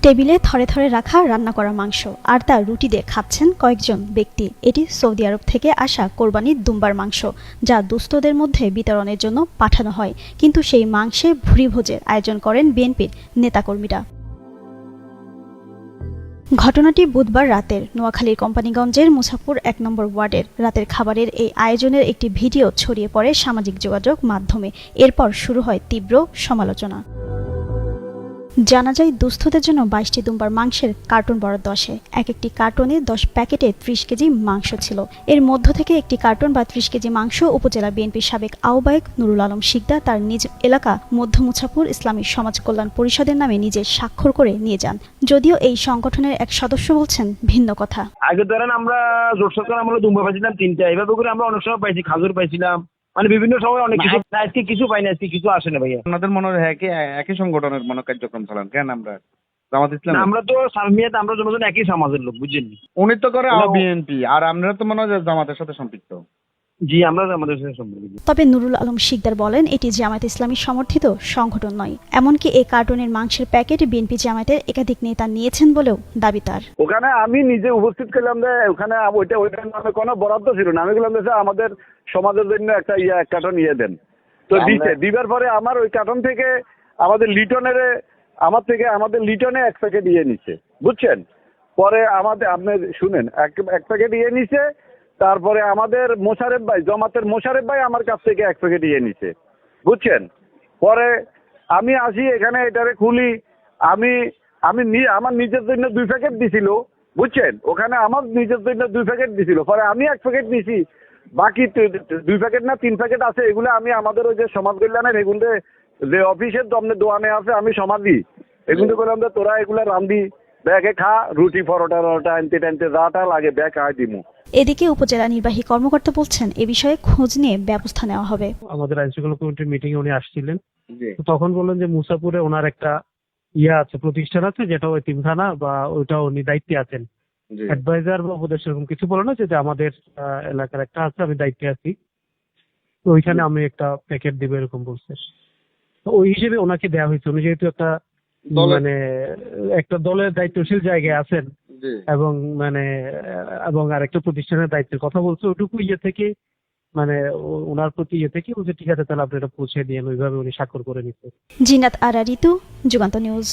টেবিলে থরে থরে রাখা রান্না করা মাংস আর তা রুটি দিয়ে খাচ্ছেন কয়েকজন ব্যক্তি। এটি সৌদি আরব থেকে আসা কোরবানির দুম্বার মাংস, যা দুস্থদের মধ্যে বিতরণের জন্য পাঠানো হয়। কিন্তু সেই মাংসে ভুরিভোজের আয়োজন করেন বিএনপির নেতাকর্মীরা। ঘটনাটি বুধবার রাতের নোয়াখালীর কোম্পানিগঞ্জের মুছাপুর ১ নম্বর ওয়ার্ডের। রাতের খাবারের এই আয়োজনের একটি ভিডিও ছড়িয়ে পড়ে সামাজিক যোগাযোগ মাধ্যমে। এরপর শুরু হয় তীব্র সমালোচনা। জানা যায়, দুস্থদের জন্য ২২টি দুম্বার মাংসের কার্টুন বরাদ্দ আসে। এক একটি কার্টুনে ১০ প্যাকেটে ৩০ কেজি মাংস ছিল। এর মধ্য থেকে একটি কার্টুন বা ৩০ কেজি মাংস উপজেলা বিএনপির সাবেক আহ্বায়ক নুরুল আলম শিকদার তার নিজ এলাকা মধ্য মুছাপুর ইসলামী সমাজ কল্যাণ পরিষদের নামে নিজে স্বাক্ষর করে নিয়ে যান। যদিও এই সংগঠনের এক সদস্য বলছেন ভিন্ন কথা। আগে ধরেন আমরা জোট সরকার আমলে দুম্বা পাইছিলাম ৩টা, এভাবে করে আমরা অনেক সময় পাইছি, খাজুর পাইছিলাম, মানে বিভিন্ন সময় অনেক কিছু। আজকে কিছু পাইনি, আজকে কিছু আসে না ভাইয়া। আপনাদের মনে হয় একই সংগঠনের মনে কার্যক্রম চালান কেন? আমরা জামাত ইসলাম, আমরা তো সালমিয়াত, আমরা জনগণ একই সমাজের লোক, বুঝছেন? উনি তো করে বিএনপি, আর আপনারা তো মনে হয় জামাতের সাথে সম্পৃক্ত। জি, আমরা আমাদের সাথে সম্পর্ক। তবে নুরুল আলম শিকদার বলেন, এটি জামায়াত ইসলামী সমর্থিত সংগঠন নয়। এমনকি এই কার্টুনের মাংসের প্যাকেট বিএনপি জামায়াতের একাধিক নেতা নিয়েছেন বলেও দাবি তার। ওখানে আমি নিজে উপস্থিত ছিলাম যে ওখানে ওইটার নামে কোনো বরাদ্দ ছিল না। আমি বললাম যে আমাদের সমাজের জন্য একটা এক কার্টন দেন। তো দিবার পরে আমার ওই কার্টন থেকে আমাদের লিটনে 1 প্যাকেট নিচ্ছে, বুঝছেন? পরে আপনি শুনেন, এক প্যাকেট নিছে। তারপরে আমাদের মোশারেফ ভাই, জামাতের মোশারেফ ভাই আমার কাছ থেকে 1 প্যাকেট নিছে, বুঝছেন? পরে আমি আসি এখানে, এটারে খুলি। আমি আমার নিজের জন্য 2 প্যাকেট দিছিল, বুঝছেন? ওখানে আমার নিজের জন্য 2 প্যাকেট দিছিল। পরে আমি 1 প্যাকেট দিছি, বাকি 2 প্যাকেট না 3 প্যাকেট আছে। এগুলো আমি আমাদের ওই যে সমাজ কল্যাণের এগুলো যে অফিসের দোয়ানে আছে, আমি সমাধি এগুলো বললাম যে তোরা এগুলো রান্ধি, ব্যাগে খা, রুটি পরোটা আনতে যাটা লাগে ব্যাগ খাই দিমু। এদিকে উপজেলা নির্বাহী কর্মকর্তা বলছেন, এ বিষয়ে খোঁজ নিয়ে ব্যবস্থা নেওয়া হবে। আমাদের আইনশৃঙ্খলা কমিটির মিটিং উনি আসছিলেন, জি। তখন বললেন যে মুসাপুরে ওনার একটা আছে, প্রতিষ্ঠান আছে, যেটা এতিমখানা বা ওইটা উনি দায়িত্বে আছেন, জি। অ্যাডভাইজার বা উপদেশ এরকম কিছু বলে না, যে আমাদের এলাকার একটা আছে, আমি দায়িত্বে আছি, তো ওইখানে আমি একটা প্যাকেট দিব এরকম বলছে। তো ওই হিসেবে ওনাকে দেওয়া হয়েছে। উনি যেহেতু একটা মানে একটা দলের দায়িত্বশীল জায়গায় আছেন জি। এবং আরেকটা প্রতিষ্ঠানের দায়িত্বের কথা বলছে, ওইটুকু থেকে মানে ওনার প্রতি থেকে বলছে ঠিক আছে, তাহলে আপনি এটা পৌঁছে দিয়েন। ওইভাবে উনি স্বাক্ষর করে নিচ্ছে। জিনাত আরা ঋতু, যুগান্ত নিউজ।